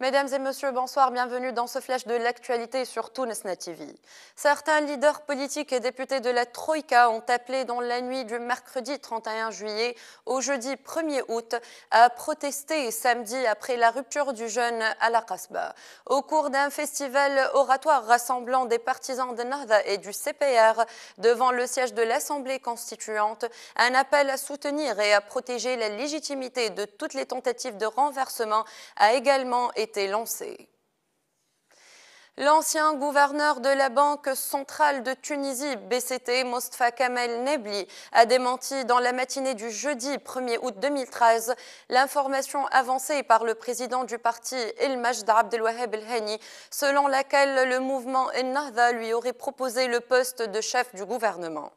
Mesdames et messieurs, bonsoir, bienvenue dans ce flash de l'actualité sur Tounesna TV. Certains leaders politiques et députés de la Troïka ont appelé dans la nuit du mercredi 31 juillet au jeudi 1er août à protester samedi après la rupture du jeûne à la Kasbah. Au cours d'un festival oratoire rassemblant des partisans de Nahda et du CPR devant le siège de l'Assemblée constituante, un appel à soutenir et à protéger la légitimité de toutes les tentatives de renversement a également été lancé. L'ancien gouverneur de la Banque centrale de Tunisie, BCT, Mostafa Kamel Nebli, a démenti dans la matinée du jeudi 1er août 2013 l'information avancée par le président du parti El Majd Abdelwaheb El Hani, selon laquelle le mouvement Ennahda lui aurait proposé le poste de chef du gouvernement.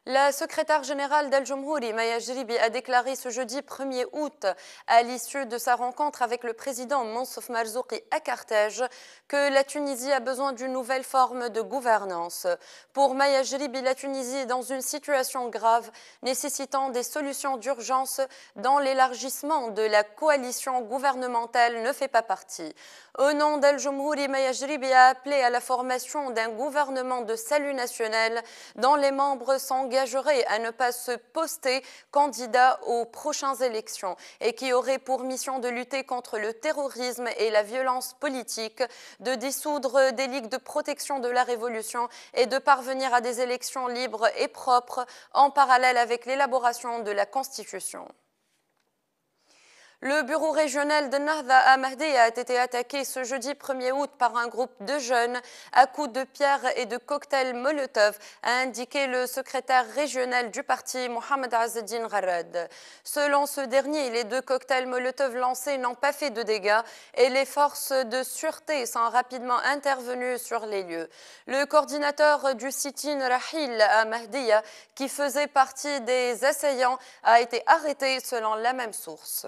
La secrétaire générale d'Al-Jumhouri, Maya Jribi, a déclaré ce jeudi 1er août, à l'issue de sa rencontre avec le président Mansouf Marzouki à Carthage, que la Tunisie a besoin d'une nouvelle forme de gouvernance. Pour Maya Jribi, la Tunisie est dans une situation grave, nécessitant des solutions d'urgence dont l'élargissement de la coalition gouvernementale ne fait pas partie. Au nom d'Al-Jumhouri, Maya Jribi a appelé à la formation d'un gouvernement de salut national dont les membres s'engageraient à ne pas se poster candidat aux prochaines élections et qui aurait pour mission de lutter contre le terrorisme et la violence politique, de dissoudre des ligues de protection de la révolution et de parvenir à des élections libres et propres en parallèle avec l'élaboration de la Constitution. Le bureau régional de Nahda à Mahdia a été attaqué ce jeudi 1er août par un groupe de jeunes à coups de pierre et de cocktails Molotov, a indiqué le secrétaire régional du parti, Mohamed Azzeddine Gharad. Selon ce dernier, les deux cocktails Molotov lancés n'ont pas fait de dégâts et les forces de sûreté sont rapidement intervenues sur les lieux. Le coordinateur du sit-in Rahil à Mahdia, qui faisait partie des assaillants, a été arrêté selon la même source.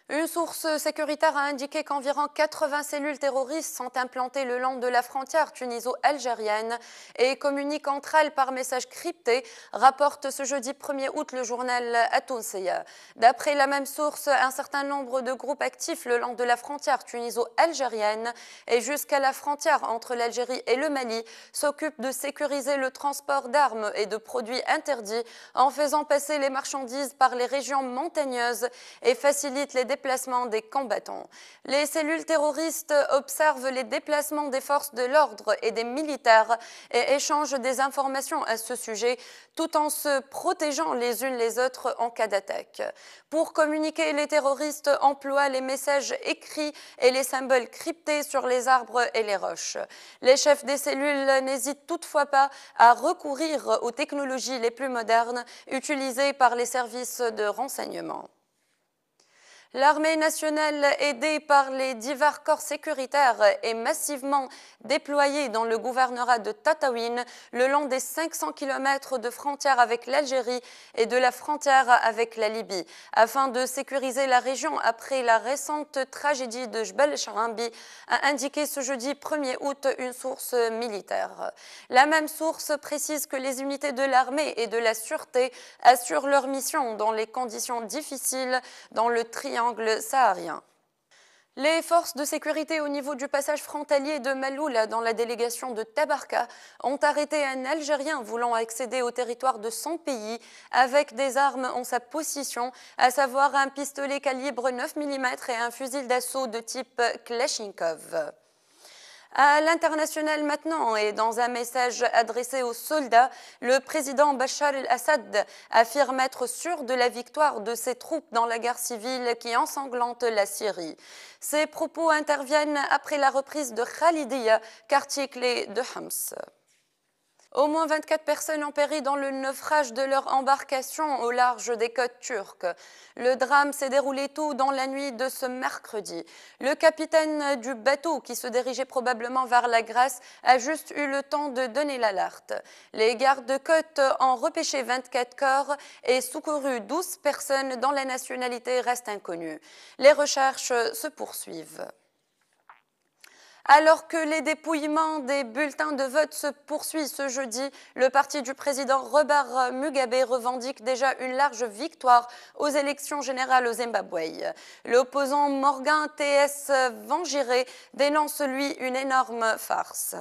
Une source sécuritaire a indiqué qu'environ 80 cellules terroristes sont implantées le long de la frontière tuniso-algérienne et communiquent entre elles par message crypté, rapporte ce jeudi 1er août le journal At-Tounsiya. D'après la même source, un certain nombre de groupes actifs le long de la frontière tuniso-algérienne et jusqu'à la frontière entre l'Algérie et le Mali s'occupent de sécuriser le transport d'armes et de produits interdits en faisant passer les marchandises par les régions montagneuses et facilitent les déplacements des combattants. Les cellules terroristes observent les déplacements des forces de l'ordre et des militaires et échangent des informations à ce sujet tout en se protégeant les unes les autres en cas d'attaque. Pour communiquer, les terroristes emploient les messages écrits et les symboles cryptés sur les arbres et les roches. Les chefs des cellules n'hésitent toutefois pas à recourir aux technologies les plus modernes utilisées par les services de renseignement. L'armée nationale, aidée par les divers corps sécuritaires, est massivement déployée dans le gouvernorat de Tataouine, le long des 500 km de frontière avec l'Algérie et de la frontière avec la Libye, afin de sécuriser la région après la récente tragédie de Jbel Charambi, a indiqué ce jeudi 1er août une source militaire. La même source précise que les unités de l'armée et de la sûreté assurent leur mission dans les conditions difficiles dans le triangle saharien. Les forces de sécurité au niveau du passage frontalier de Maloula dans la délégation de Tabarka ont arrêté un Algérien voulant accéder au territoire de son pays avec des armes en sa possession, à savoir un pistolet calibre 9 mm et un fusil d'assaut de type Kalachnikov. À l'international maintenant et dans un message adressé aux soldats, le président Bachar el-Assad affirme être sûr de la victoire de ses troupes dans la guerre civile qui ensanglante la Syrie. Ces propos interviennent après la reprise de Khalidia, quartier clé de Homs. Au moins 24 personnes ont péri dans le naufrage de leur embarcation au large des côtes turques. Le drame s'est déroulé tôt dans la nuit de ce mercredi. Le capitaine du bateau, qui se dirigeait probablement vers la Grèce, a juste eu le temps de donner l'alerte. Les gardes-côtes ont repêché 24 corps et secouru 12 personnes dont la nationalité reste inconnue. Les recherches se poursuivent. Alors que les dépouillements des bulletins de vote se poursuivent ce jeudi, le parti du président Robert Mugabe revendique déjà une large victoire aux élections générales au Zimbabwe. L'opposant Morgan T.S. Vangire dénonce lui une énorme farce.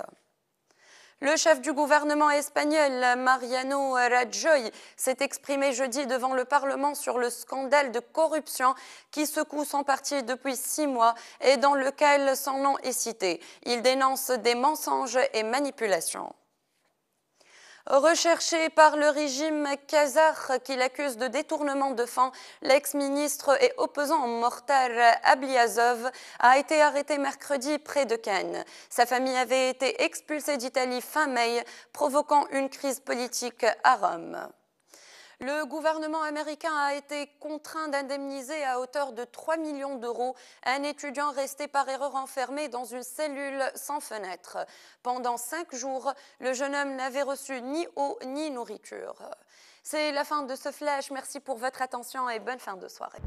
Le chef du gouvernement espagnol, Mariano Rajoy, s'est exprimé jeudi devant le Parlement sur le scandale de corruption qui secoue son parti depuis 6 mois et dans lequel son nom est cité. Il dénonce des mensonges et manipulations. Recherché par le régime kazakh qui l'accuse de détournement de fonds, l'ex-ministre et opposant Mortar Ablyazov a été arrêté mercredi près de Cannes. Sa famille avait été expulsée d'Italie fin mai, provoquant une crise politique à Rome. Le gouvernement américain a été contraint d'indemniser à hauteur de 3 millions d'euros un étudiant resté par erreur enfermé dans une cellule sans fenêtre. Pendant 5 jours, le jeune homme n'avait reçu ni eau ni nourriture. C'est la fin de ce flash. Merci pour votre attention et bonne fin de soirée.